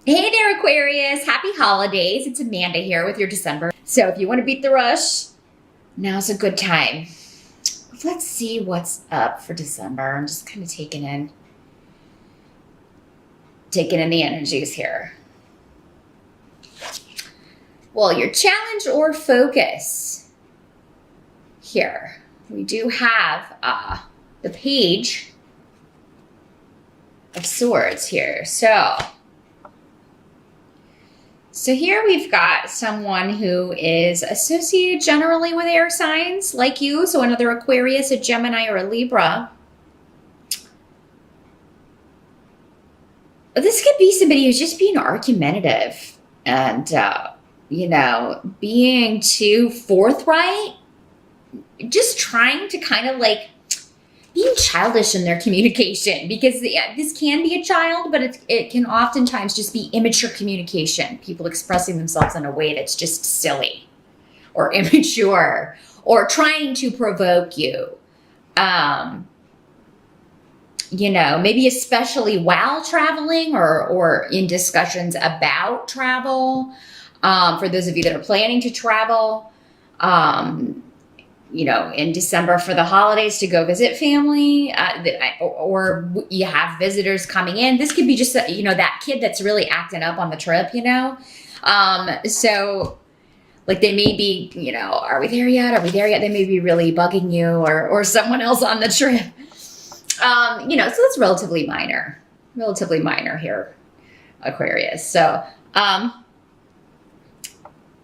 Hey there, Aquarius. Happy holidays. It's Amanda here with your December. So if you want to beat the rush, now's a good time. Let's see what's up for December. I'm just kind of taking in the energies here. Well, your challenge or focus here. We do have the Page of Swords here. So here we've got someone who is associated generally with air signs like you. So another Aquarius, a Gemini, or a Libra. This could be somebody who's just being argumentative and, being too forthright. Just trying to kind of like being childish in their communication, because this can be a child, but it can oftentimes just be immature communication. People expressing themselves in a way that's just silly or immature or trying to provoke you. Maybe especially while traveling or in discussions about travel. For those of you that are planning to travel, in December for the holidays to go visit family, or you have visitors coming in. This could be just, that kid that's really acting up on the trip, So like they may be, are we there yet? Are we there yet? They may be really bugging you or someone else on the trip. So it's relatively minor here, Aquarius. So,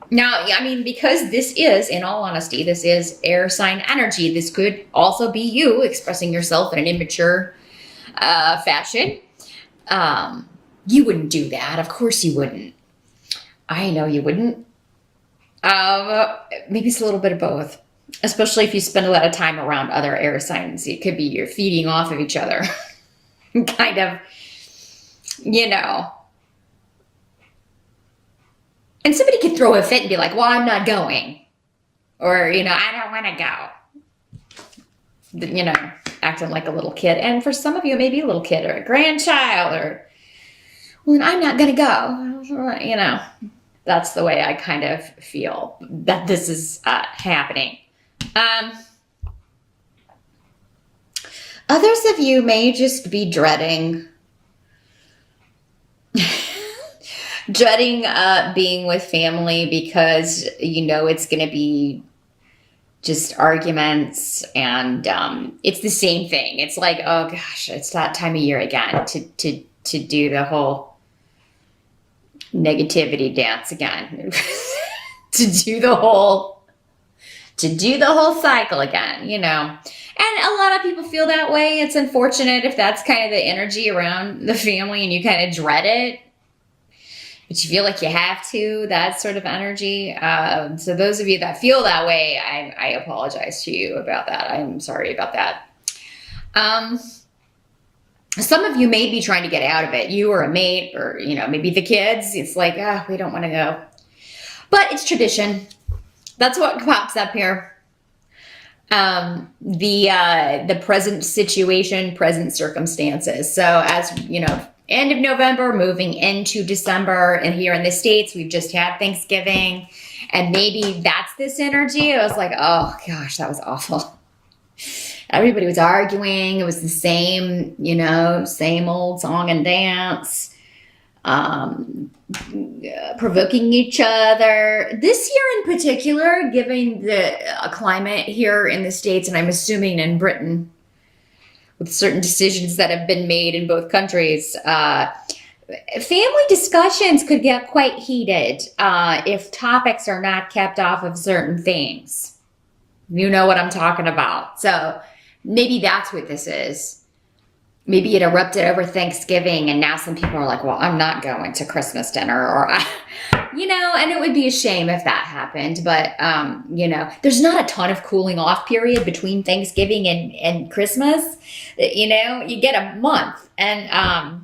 now, because this is, in all honesty, this is air sign energy. This could also be you expressing yourself in an immature fashion. You wouldn't do that. Of course you wouldn't. I know you wouldn't. Maybe it's a little bit of both, especially if you spend a lot of time around other air signs. It could be you're feeding off of each other. Kind of, And somebody could throw a fit and be like, well, I'm not going. Or, I don't want to go. Acting like a little kid. And for some of you, maybe a little kid or a grandchild well, I'm not going to go. That's the way I kind of feel that this is happening. Others of you may just be dreading being with family because it's going to be just arguments and it's the same thing. It's like, oh gosh, it's that time of year again to do the whole negativity dance again. to do the whole cycle again, And a lot of people feel that way. It's unfortunate if that's kind of the energy around the family and you kind of dread it. But you feel like you have to, that sort of energy. So those of you that feel that way, I apologize to you about that. I'm sorry about that. Some of you may be trying to get out of it. You or a mate or, maybe the kids. It's like, we don't want to go. But it's tradition. That's what pops up here. The present situation, present circumstances. So as, end of November, moving into December, and here in the States, we've just had Thanksgiving, and maybe that's this energy. I was like, oh gosh, that was awful. Everybody was arguing. It was the same, same old song and dance, provoking each other. This year in particular, given the climate here in the States, and I'm assuming in Britain, with certain decisions that have been made in both countries, family discussions could get quite heated if topics are not kept off of certain things. You know what I'm talking about. So maybe that's what this is. Maybe it erupted over Thanksgiving and now some people are like, well, I'm not going to Christmas dinner or, and it would be a shame if that happened. But, there's not a ton of cooling off period between Thanksgiving and Christmas. You get a month and,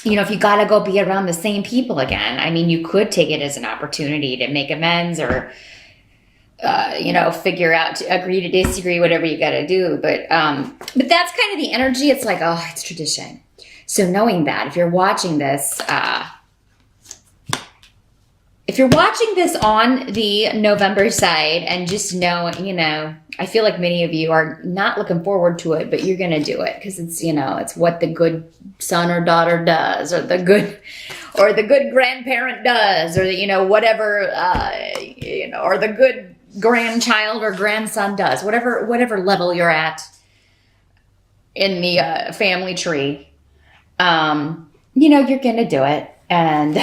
if you got to go be around the same people again, you could take it as an opportunity to make amends or, figure out, to agree to disagree, whatever you got to do. But that's kind of the energy. It's like, oh, it's tradition. So knowing that, if you're watching this, if you're watching this on the November side, and just know, you know, I feel like many of you are not looking forward to it, but you're going to do it because it's, you know, it's what the good son or daughter does, or the good grandparent does, or, you know, whatever, you know, or the good grandchild or grandson does, whatever level you're at in the family tree. You know, you're going to do it. And,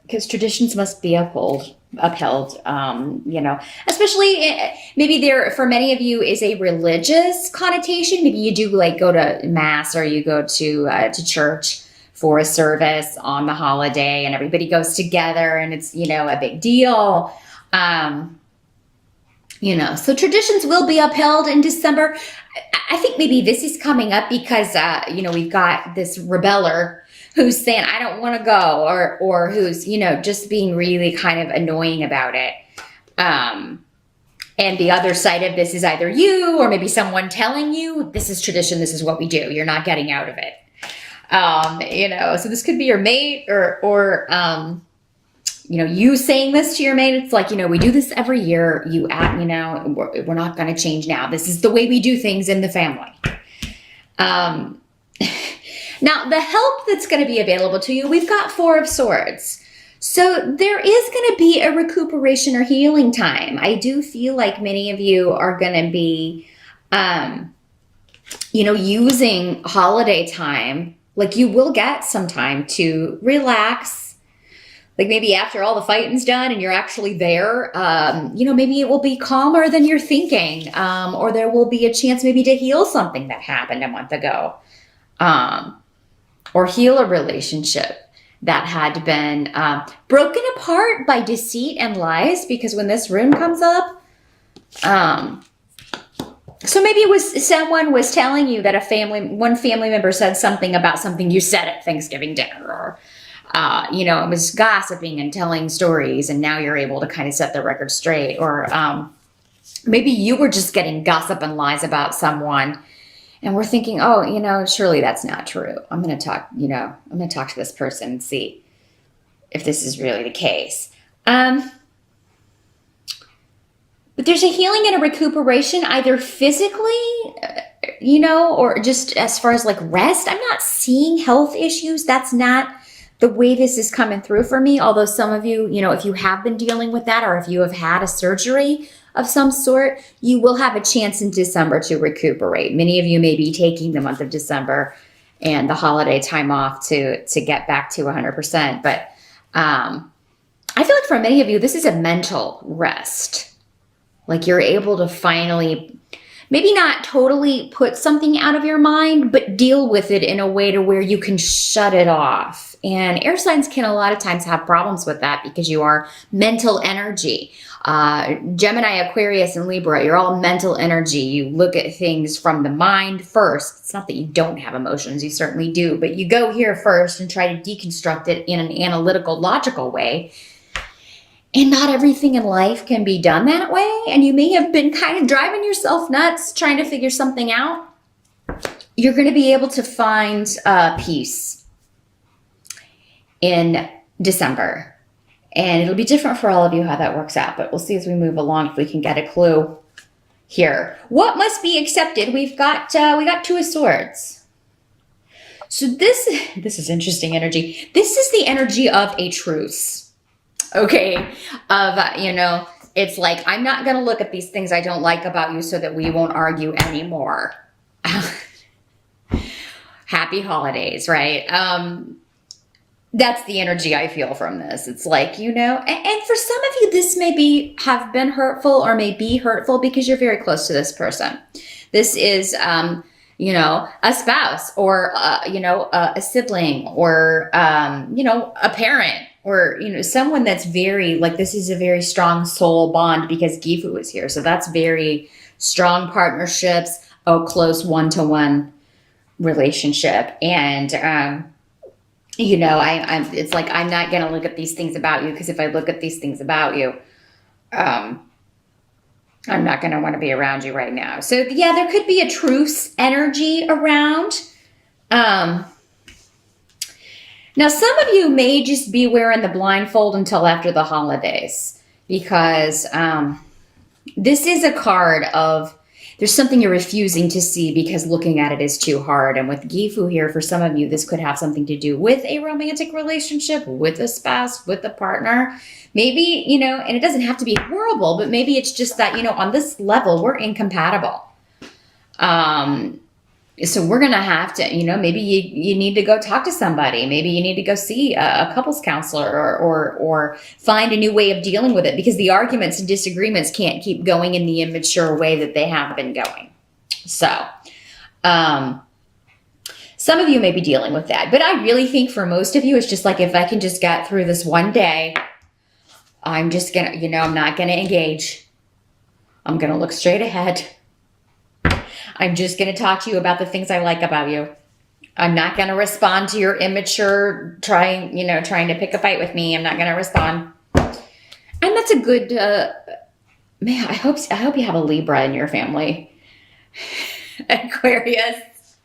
because traditions must be upheld, you know, especially maybe there, for many of you, is a religious connotation. Maybe you do like go to mass, or you go to church for a service on the holiday, and everybody goes together, and it's, you know, a big deal. You know, so traditions will be upheld in December. I think maybe this is coming up because, you know, we've got this rebeller who's saying, I don't want to go, or who's, you know, just being really kind of annoying about it. And the other side of this is either you, or maybe someone telling you, this is tradition, this is what we do, you're not getting out of it. You know, so this could be your mate, or you know, you saying this to your mate. It's like, you know, we do this every year, you know, we're not going to change now. This is the way we do things in the family. Now, the help that's going to be available to you, we've got Four of Swords. So there is going to be a recuperation or healing time. I do feel like many of you are going to be, you know, using holiday time. Like, you will get some time to relax. Like, maybe after all the fighting's done and you're actually there, you know, maybe it will be calmer than you're thinking. Or there will be a chance maybe to heal something that happened a month ago. Or heal a relationship that had been broken apart by deceit and lies, because when this rune comes up, so maybe it was someone was telling you that one family member said something about something you said at Thanksgiving dinner, or, you know, it was gossiping and telling stories, and now you're able to kind of set the record straight. Or maybe you were just getting gossip and lies about someone, and we're thinking, oh, you know, surely that's not true. I'm going to talk, you know, I'm going to talk to this person and see if this is really the case. But there's a healing and a recuperation, either physically, you know, or just as far as like rest. I'm not seeing health issues. That's not the way this is coming through for me. Although some of you, you know, if you have been dealing with that, or if you have had a surgery of some sort, you will have a chance in December to recuperate. Many of you may be taking the month of December and the holiday time off to get back to 100%. But I feel like for many of you, this is a mental rest. Like, you're able to finally, maybe not totally put something out of your mind, but deal with it in a way to where you can shut it off. And air signs can a lot of times have problems with that, because you are mental energy. Gemini, Aquarius, and Libra, you're all mental energy. You look at things from the mind first. It's not that you don't have emotions, you certainly do, but you go here first and try to deconstruct it in an analytical, logical way. And not everything in life can be done that way. And you may have been kind of driving yourself nuts trying to figure something out. You're going to be able to find peace in December. And it'll be different for all of you how that works out. But we'll see as we move along if we can get a clue here. What must be accepted? We got Two of Swords. So this is interesting energy. This is the energy of a truce. Okay, of, you know, it's like, I'm not going to look at these things I don't like about you so that we won't argue anymore. Happy holidays, right? That's the energy I feel from this. It's like, you know, and for some of you, this may have been hurtful, or may be hurtful because you're very close to this person. This is, you know, a spouse, or, you know, a sibling, or, you know, a parent, or, you know, someone that's very, like, this is a very strong soul bond because Gifu is here. So that's very strong partnerships, a close one-to-one relationship. And, you know, it's like, I'm not going to look at these things about you, because if I look at these things about you, I'm not going to want to be around you right now. So yeah, there could be a truce energy around. Um, Now, some of you may just be wearing the blindfold until after the holidays because this is a card of there's something you're refusing to see because looking at it is too hard. And with Gifu here, for some of you, this could have something to do with a romantic relationship, with a spouse, with a partner. Maybe, and it doesn't have to be horrible, but maybe it's just that, on this level, we're incompatible. So we're going to have to, maybe you need to go talk to somebody. Maybe you need to go see a couples counselor or find a new way of dealing with it, because the arguments and disagreements can't keep going in the immature way that they have been going. So some of you may be dealing with that, but I really think for most of you, it's just like, if I can just get through this one day, I'm just going to, I'm not going to engage. I'm going to look straight ahead. I'm just going to talk to you about the things I like about you. I'm not going to respond to your immature trying to pick a fight with me. I'm not going to respond. And that's a good, man, I hope you have a Libra in your family. Aquarius.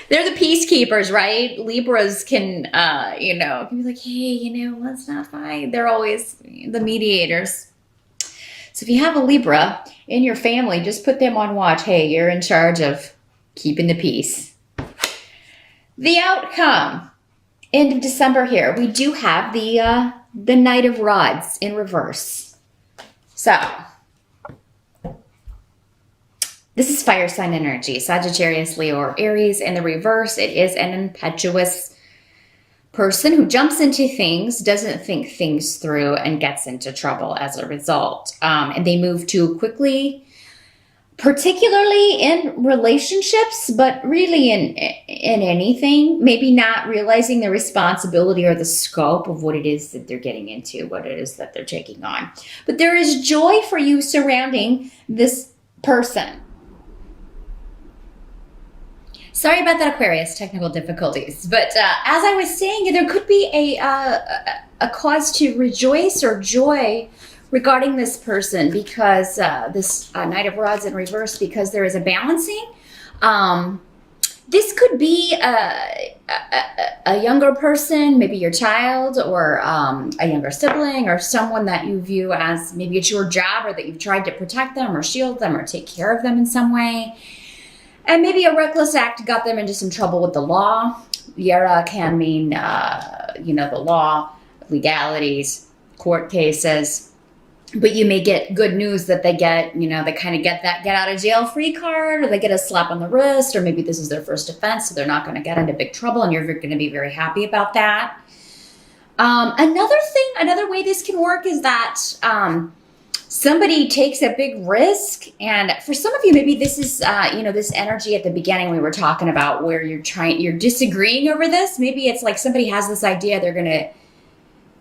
They're the peacekeepers, right? Libras can be like, hey, let's not fight. They're always the mediators. So if you have a Libra in your family, just put them on watch. Hey, you're in charge of keeping the peace. The outcome. End of December here. We do have the Knight of Rods in reverse. So this is fire sign energy. Sagittarius, Leo, or Aries. In the reverse, it is an impetuous person who jumps into things, doesn't think things through, and gets into trouble as a result. And they move too quickly, particularly in relationships, but really in anything, maybe not realizing the responsibility or the scope of what it is that they're getting into, what it is that they're taking on. But there is joy for you surrounding this person. Sorry about that, Aquarius, technical difficulties. But as I was saying, there could be a cause to rejoice or joy regarding this person, because this Knight of Rods in reverse, because there is a balancing. This could be a younger person, maybe your child, or a younger sibling, or someone that you view as maybe it's your job, or that you've tried to protect them or shield them or take care of them in some way. And maybe a reckless act got them into some trouble with the law. Yara can mean, the law, legalities, court cases. But you may get good news that they get, they kind of get that get out of jail free card, or they get a slap on the wrist, or maybe this is their first offense, so they're not going to get into big trouble, and you're going to be very happy about that. Another way this can work is that somebody takes a big risk. And for some of you, maybe this is, this energy at the beginning we were talking about, where you're disagreeing over this. Maybe it's like somebody has this idea, they're going to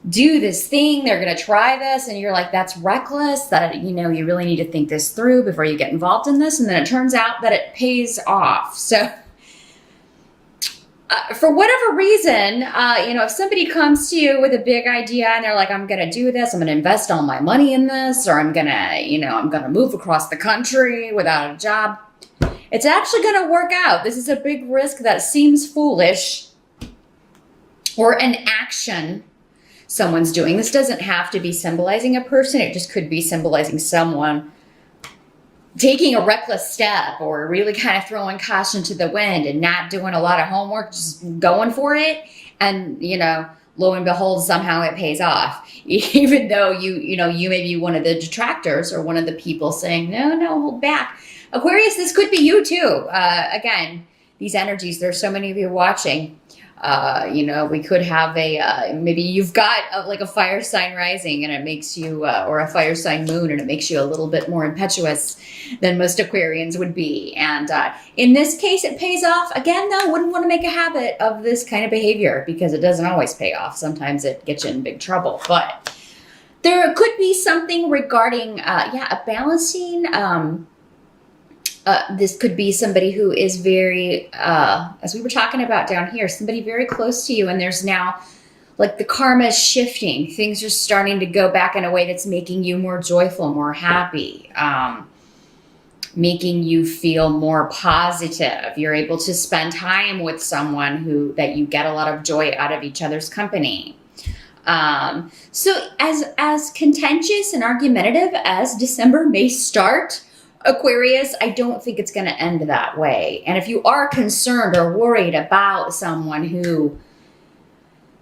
do this thing, they're going to try this, and you're like, that's reckless, that, you really need to think this through before you get involved in this. And then it turns out that it pays off. So for whatever reason, if somebody comes to you with a big idea and they're like, I'm going to do this, I'm going to invest all my money in this, or I'm going to move across the country without a job, it's actually going to work out. This is a big risk that seems foolish, or an action someone's doing. This doesn't have to be symbolizing a person. It just could be symbolizing someone taking a reckless step, or really kind of throwing caution to the wind and not doing a lot of homework, just going for it. And, lo and behold, somehow it pays off. Even though you may be one of the detractors, or one of the people saying, no, hold back. Aquarius, this could be you too. Again, these energies, there's so many of you watching. We could have maybe you've got a fire sign rising, and it makes you, or a fire sign moon, and it makes you a little bit more impetuous than most Aquarians would be. And in this case, it pays off. Again, though, wouldn't want to make a habit of this kind of behavior, because it doesn't always pay off. Sometimes it gets you in big trouble. But there could be something regarding, a balancing. This could be somebody who is very, as we were talking about down here, somebody very close to you, and there's now, the karma is shifting. Things are starting to go back in a way that's making you more joyful, more happy. making you feel more positive. You're able to spend time with someone that you get a lot of joy out of each other's company. So as contentious and argumentative as December may start, Aquarius, I don't think it's going to end that way. And if you are concerned or worried about someone who,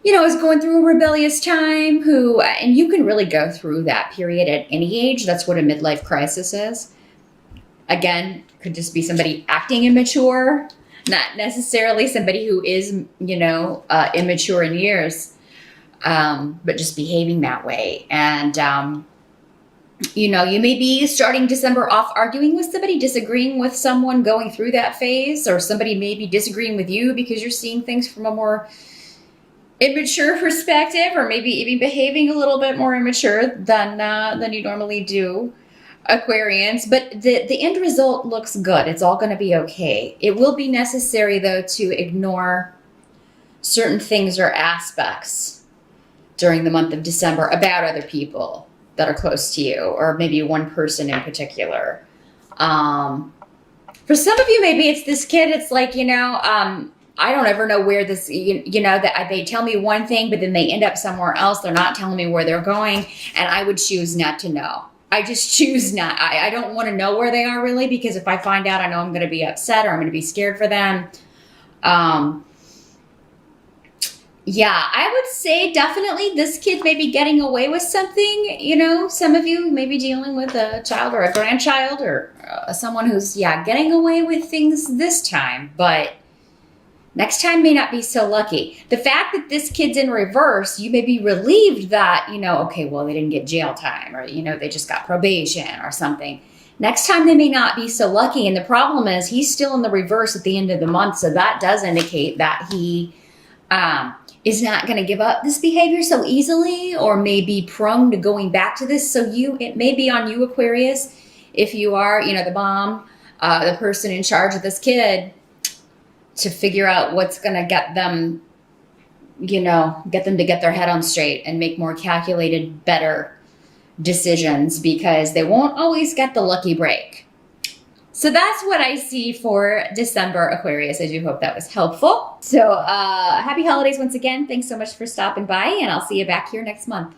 is going through a rebellious time, and you can really go through that period at any age. That's what a midlife crisis is. Again, could just be somebody acting immature, not necessarily somebody who is, immature in years. But just behaving that way. And, you may be starting December off arguing with somebody, disagreeing with someone going through that phase, or somebody may be disagreeing with you because you're seeing things from a more immature perspective, or maybe even behaving a little bit more immature than you normally do, Aquarians. But the end result looks good. It's all going to be okay. It will be necessary, though, to ignore certain things or aspects during the month of December about other people that are close to you, or maybe one person in particular. For some of you, maybe it's this kid. It's like, I don't ever know where this, that they tell me one thing, but then they end up somewhere else. They're not telling me where they're going. And I would choose not to know. I just choose not. I don't want to know where they are, really, because if I find out, I know I'm going to be upset, or I'm going to be scared for them. Yeah, I would say definitely this kid may be getting away with something. Some of you may be dealing with a child or a grandchild, or someone who's, getting away with things this time. But next time may not be so lucky. The fact that this kid's in reverse, you may be relieved that, okay, well, they didn't get jail time, or, they just got probation or something. Next time they may not be so lucky. And the problem is he's still in the reverse at the end of the month. So that does indicate that he is not going to give up this behavior so easily, or may be prone to going back to this. So it may be on you, Aquarius, if you are, the mom, the person in charge of this kid, to figure out what's going to get them to get their head on straight and make more calculated, better decisions, because they won't always get the lucky break. So that's what I see for December, Aquarius. I do hope that was helpful. So happy holidays once again. Thanks so much for stopping by, and I'll see you back here next month.